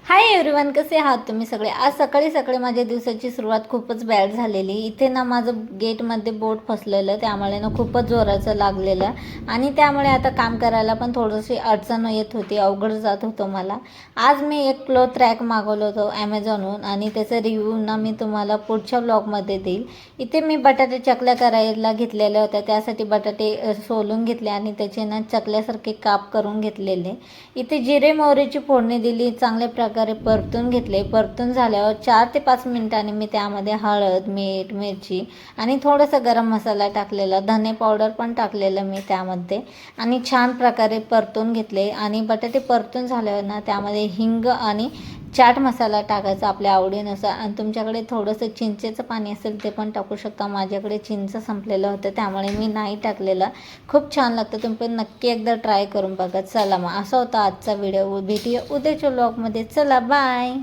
Hi everyone, कसे आहात तुम्ही सगळे। आज सकाळी सकाळी माझ्या दिवसाची सुरुवात खूपच बॅड झालेली। इथे ना माझं गेटमध्ये बोट फसलेलं, त्यामुळे ना खूपच जोराचं लागलेलं आणि त्यामुळे आता काम करायला पण थोडीशी अडचण येत होती, अवघड जात होतं मला। आज मी एक क्लॉथ रॅक मागवलं होतं ॲमेझॉनहून आणि त्याचा रिव्ह्यू ना मी तुम्हाला पुढच्या ब्लॉगमध्ये देईल। इथे मी बटाटे चकल्या करायला घेतलेल्या होत्या, त्यासाठी बटाटे सोलून घेतले आणि त्याचे ना चकल्यासारखे काप करून घेतलेले। इथे जिरे मोहरीची फोडणी दिली, चांगल्या प्रकारे परतून घेतले। परतून झाल्यावर 4 ते 5 मिनिटांनी मी त्यामध्ये हळद, मीठ, मिरची आणि थोडंसं गरम मसाला टाकलेला, धने पावडर पण टाकलेलं मी त्यामध्ये आणि छान प्रकारे परतून घेतले। आणि बटाटे परतून झाल्यावर ना त्यामध्ये हिंग आणि चाट मसाला टाकायचा आपल्या आवडीनुसार आणि तुमच्याकडे थोडंसं चिंचेचं पाणी असेल ते पण टाकू शकता। माझ्याकडे चिंच संपलेलं होतं त्यामुळे मी नाही टाकलेलं। खूप छान लागतं, तुम्ही पण नक्की एकदा ट्राय करून बघा। चला मग असा होता आजचा व्हिडिओ, भेटूया उद्याच्या व्लॉगमध्ये। चला बाय।